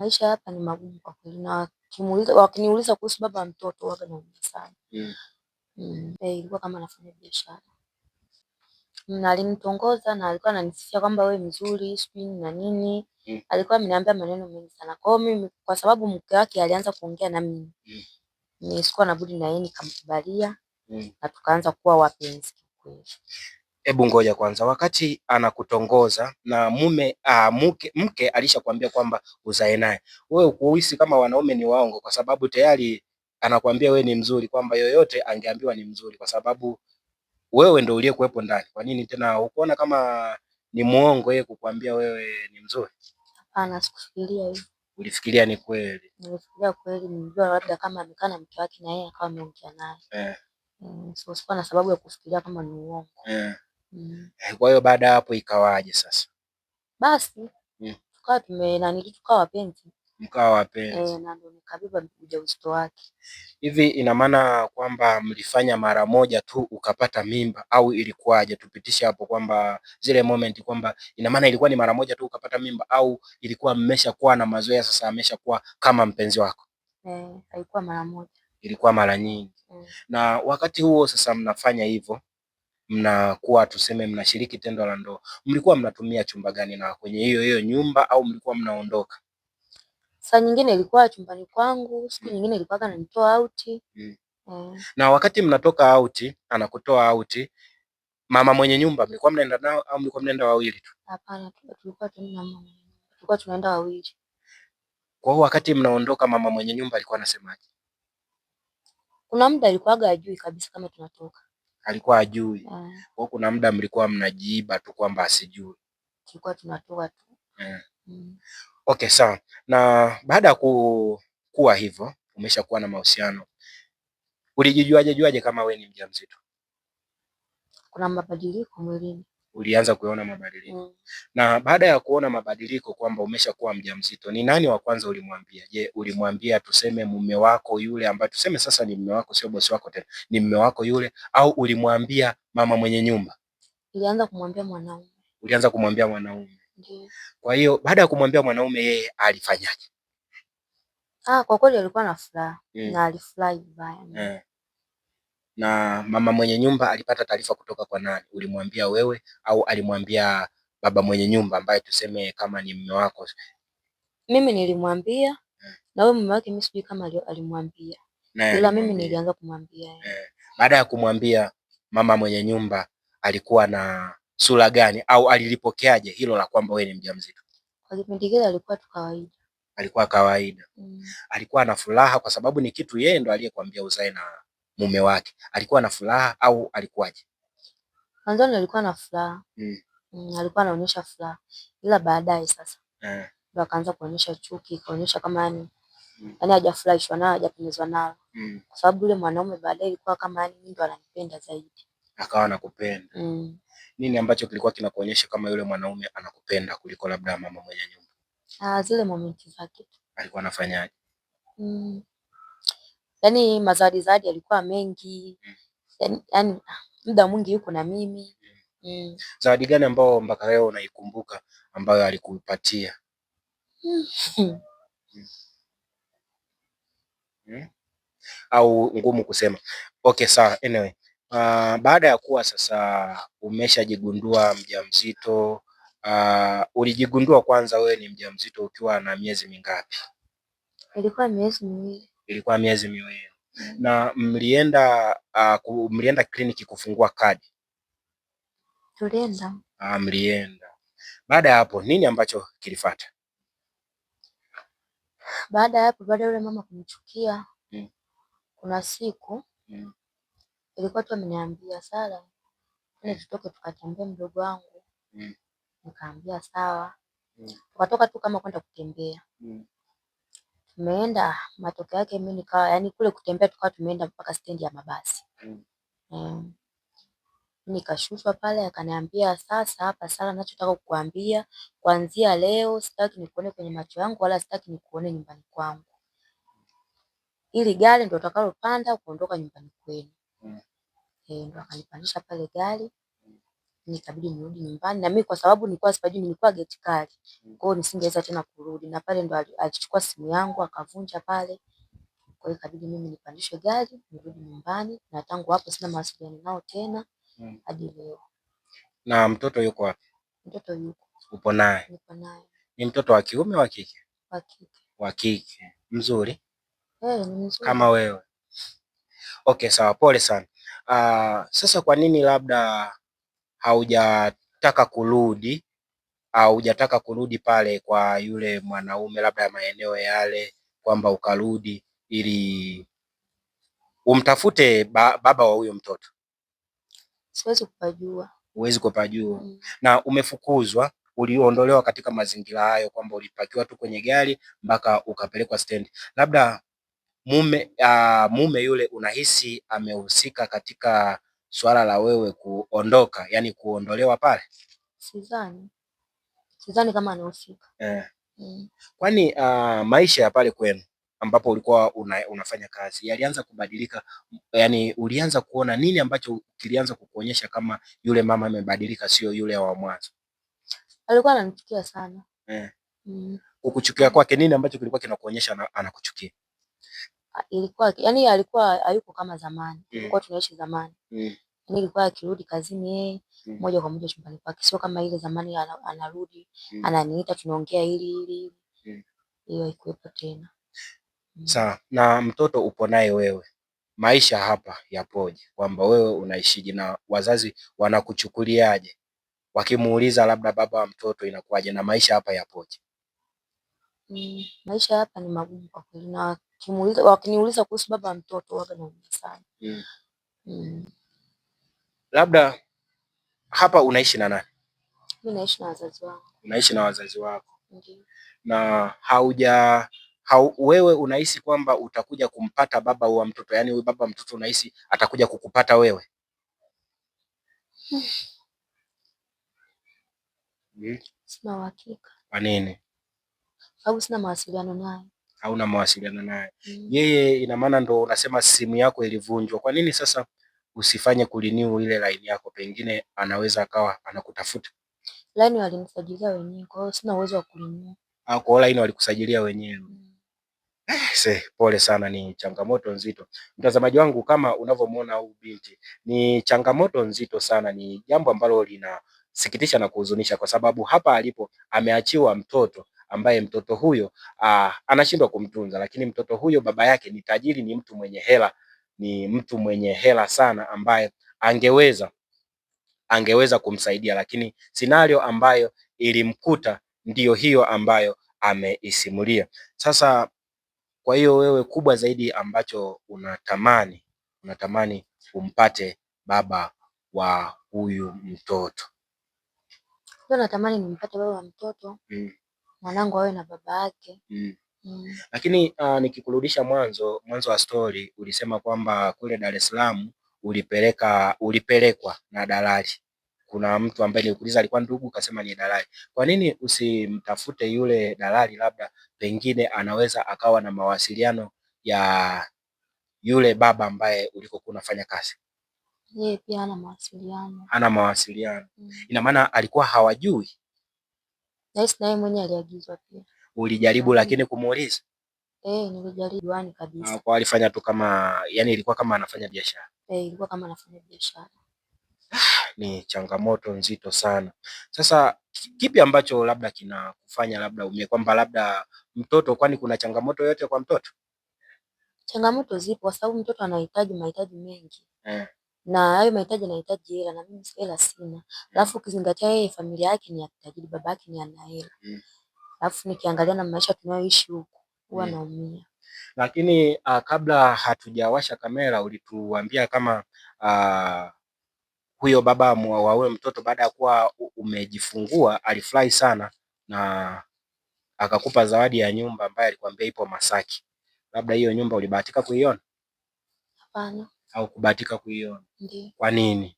Maisha hapa ni magumu kwa kweli, na wakiniuliza kuhusu baba mtoto waga naumia sana. Ilikuwa kama nafanya biashara. Alinitongoza na alikuwa ananisifia kwamba wewe mzuri sijui na nini. Alikuwa ameniambia maneno mengi sana. Kwa hiyo mimi kwa sababu mke wake alianza kuongea na mimi. Sikuwa na budi na yeye nikamkubalia na tukaanza kuwa wapenzi kweli. Hebu ngoja kwanza, wakati anakutongoza na mke alishakwambia kwamba uzae naye, wewe kuhisi kama wanaume ni waongo? Kwa sababu tayari anakuambia wewe ni mzuri, kwamba yoyote angeambiwa ni mzuri, kwa sababu wewe ndio uliyekuwepo ndani. Kwa nini tena ukuona kama ni muongo yeye kukuambia wewe ni mzuri? Hapana, sikufikiria hivyo. Ulifikiria ni kweli? Nilifikiria kweli, nilijua labda kama amekaa na mke wake na yeye akawa ameongea naye. So sikuwa na sababu ya kufikiria kama ni uongo. Kwa hiyo baada ya hapo ikawaje sasa? Basi tukawa wapenzi. Mkawa wapenzi. Na ndio nikabeba ujauzito wake. Hivi ina maana kwamba mlifanya mara moja tu ukapata mimba au ilikuwaje? Tupitishe hapo kwamba zile moment, kwamba ina maana ilikuwa ni mara moja tu ukapata mimba au ilikuwa mmeshakuwa na mazoea sasa ameshakuwa kama mpenzi wako? Haikuwa mara moja. Ilikuwa mara nyingi. Na wakati huo sasa mnafanya hivyo, mnakuwa tuseme mnashiriki tendo la ndoa, mlikuwa mnatumia chumba gani na kwenye hiyo nyumba au mlikuwa mnaondoka? Saa nyingine ilikuwa chumbani kwangu, siku nyingine ilikuwa ananitoa out. Na wakati mnatoka out, anakutoa out, mama mwenye nyumba mlikuwa mnaenda nao au mlikuwa mnaenda wawili tu? Hapana, tulikuwa tunaenda wawili. Kwa hiyo wakati mnaondoka mama mwenye nyumba alikuwa anasemaje? Kuna muda alikuwa hajui kabisa kama tunatoka. Alikuwa hajui. Kwa kuna muda mlikuwa mnajiiba tu kwamba asijui. Tulikuwa tunatoka tu. Okay, sawa. Na baada ya kuwa hivyo, umeshakuwa na mahusiano, ulijijuaje kama we ni mjamzito? Kuna mabadiliko mwilini. Ulianza kuona mabadiliko. Na baada ya kuona mabadiliko kwamba umeshakuwa mjamzito, ni nani wa kwanza ulimwambia? Je, ulimwambia tuseme mume wako yule ambaye tuseme sasa ni mume wako, sio bosi wako tena, ni mume wako yule, au ulimwambia mama mwenye nyumba? Nilianza kumwambia mwanaume. Ulianza kumwambia mwanaume? Ndiyo. Kwa hiyo baada ya kumwambia mwanaume, yeye alifanyaje? Kwa kweli alikuwa na furaha na alifurahi vibaya. Na mama mwenye nyumba alipata taarifa kutoka kwa nani? Ulimwambia wewe au alimwambia baba mwenye nyumba ambaye tuseme kama ni mume wako? Mimi nilimwambia na wewe mume wake mimi sijui kama alimwambia. Ila mimi nilianza kumwambia. Baada ya kumwambia, mama mwenye nyumba alikuwa na sura gani au alilipokeaje hilo la kwamba wewe ni mjamzito? Kwa kipindi kile alikuwa tu kawaida. Alikuwa kawaida. Alikuwa na furaha kwa sababu ni kitu yeye ndo aliyekwambia uzae na mume wake. Alikuwa na furaha au alikuwaje? Mwanzoni alikuwa na furaha. Alikuwa anaonyesha furaha. Ila baadaye sasa ndo akaanza kuonyesha chuki, kuonyesha kama yani hajafurahishwa nao, hajapendezwa nao. Kwa sababu yule mwanaume baadaye ilikuwa kama yani mimi ndo ananipenda zaidi. Akawa anakupenda. Nini ambacho kilikuwa kinakuonyesha kama yule mwanaume anakupenda kuliko labda mama mwenye nyumba? Zile momenti zake. Alikuwa anafanyaje? Yaani mazawadi alikuwa mengi. Yaani muda mwingi yuko na mimi. Zawadi gani ambao mpaka leo unaikumbuka ambayo alikupatia? Au ngumu kusema? Okay, sawa. Anyway, baada ya kuwa sasa umeshajigundua mjamzito, ulijigundua kwanza wewe ni mjamzito ukiwa na miezi mingapi? Ilikuwa miezi miwili. Ilikuwa miezi miwili. Na mlienda kliniki kufungua kadi? Tulienda. Mlienda. Baada ya hapo nini ambacho kilifuata? Baada ya hapo, baada yule mama kunichukia, kuna siku ilikuwa tu ameniambia Sara, tutoke tukatembea mdogo wangu. Nikaambia sawa. Tukatoka tu kama kwenda kutembea. Tumeenda, matokeo yake mimi nikawa yani kule kutembea tukawa tumeenda mpaka stendi ya mabasi. Nikashushwa pale, akaniambia sasa hapa Sara, ninachotaka kukuambia kuanzia leo sitaki nikuone kwenye macho yangu wala sitaki nikuone nyumbani kwangu. Ili gari ndio utakalopanda kuondoka nyumbani kwenu. Ndio akanipandisha pale gari. nikabidi nirudi nyumbani, na mimi kwa sababu nilikuwa sipajui, nilikuwa geti kali, kwa hiyo nisingeweza tena kurudi, na pale ndo alichukua simu yangu akavunja pale. Kwa hiyo ikabidi mimi nipandishwe gari nirudi nyumbani, na tangu hapo sina mawasiliano nao tena hadi leo. Na mtoto yuko wapi? Mtoto yuko. Upo naye? Nipo naye. Ni mtoto wa kiume wa kike? Wa kike. Wa kike. Mzuri? Ni mzuri. Kama wewe? Okay, sawa, pole sana. Sasa kwa nini labda haujataka kurudi au hujataka kurudi pale kwa yule mwanaume, labda maeneo yale, kwamba ukarudi ili umtafute baba wa huyo mtoto? Siwezi kupajua. Huwezi kupajua. Na umefukuzwa, uliondolewa katika mazingira hayo, kwamba ulipakiwa tu kwenye gari mpaka ukapelekwa stendi. Labda mume yule unahisi amehusika katika swala la wewe kuondoka, yani kuondolewa pale? Sidhani kama anahusika. Kwani maisha ya pale kwenu ambapo ulikuwa unafanya kazi yalianza kubadilika, yani ulianza kuona nini ambacho kilianza kukuonyesha kama yule mama amebadilika, sio yule wa mwanzo? Alikuwa ananichukia sana. Kukuchukia kwake, nini ambacho kilikuwa kinakuonyesha anakuchukia? Ilikuwa yani alikuwa hayuko kama zamani. Tulikuwa tunaishi zamani. Ilikuwa akirudi kazini yeye moja kwa moja chumbani kwake, sio kama ile zamani anarudi ananiita tunaongea hili hiyo haikuwepo tena. Sawa. Na mtoto upo naye wewe, maisha hapa yapoje? Kwamba wewe unaishije na wazazi wanakuchukuliaje? Wakimuuliza labda baba wa mtoto inakuwaje, na maisha hapa yapoje? Maisha hapa ni magumu kwa kweli, na wakiniuliza kuhusu baba wa mtoto waga naumia sana. Labda hapa unaishi na nani? Mimi naishi na wazazi wangu. Unaishi na wazazi wako? Ndiyo. Na wewe unahisi kwamba utakuja kumpata baba wa mtoto, yani huyu baba wa mtoto unahisi atakuja kukupata wewe? Sina uhakika. Kwa nini? Sababu sina mawasiliano naye. Hauna mawasiliano naye? Yeye ina maana ndo unasema simu yako ilivunjwa. Kwa nini sasa usifanye kurenew ile line yako, pengine anaweza akawa anakutafuta? Line walinisajilia wenyewe, kwa hiyo sina uwezo wa kurenew. Kwa line walikusajilia wenyewe. Pole sana, ni changamoto nzito. Mtazamaji wangu, kama unavyomuona huyu binti, ni changamoto nzito sana, ni jambo ambalo linasikitisha na kuhuzunisha, kwa sababu hapa alipo ameachiwa mtoto ambaye mtoto huyo anashindwa kumtunza, lakini mtoto huyo baba yake ni tajiri, ni mtu mwenye hela, ni mtu mwenye hela sana, ambaye angeweza kumsaidia, lakini scenario ambayo ilimkuta ndiyo hiyo ambayo ameisimulia. Sasa kwa hiyo wewe, kubwa zaidi ambacho unatamani umpate baba wa huyu mtoto? Ndio, natamani nimpate baba wa mtoto. Mwanangu awe na baba yake. Lakini nikikurudisha mwanzo wa story, ulisema kwamba kule Dar es Salaam ulipelekwa na dalali. Kuna mtu ambaye nilikuuliza alikuwa ndugu, ukasema ni dalali. Kwa nini usimtafute yule dalali, labda pengine anaweza akawa na mawasiliano ya yule baba ambaye ulikokuwa unafanya kazi? Yeye pia hana mawasiliano. Hana mawasiliano. Ina maana alikuwa hawajui? Na yeye mwenyewe aliagizwa pia. Ulijaribu lakini kumuuliza? Nilijaribu kabisa. Kwa alifanya tu kama, yani ilikuwa kama anafanya biashara. Ilikuwa kama anafanya biashara. Ni changamoto nzito sana. Sasa kipi ambacho labda kinakufanya labda kwamba labda mtoto, kwani kuna changamoto yote kwa mtoto? Changamoto zipo kwa sababu mtoto anahitaji mahitaji mengi. Na hayo mahitaji yanahitaji hela, na mimi hela sina. Alafu ukizingatia yeye familia yake ni ya tajiri, baba yake ni ana hela. Alafu nikiangalia na maisha tunayoishi huku huwa naumia. Lakini kabla hatujawasha kamera ulituambia kama huyo baba wa wewe mtoto baada ya kuwa umejifungua alifurahi sana na akakupa zawadi ya nyumba ambayo alikwambia ipo Masaki. Labda hiyo nyumba ulibahatika kuiona? Hapana. Au kubahatika kuiona? Ndiyo. Kwa nini?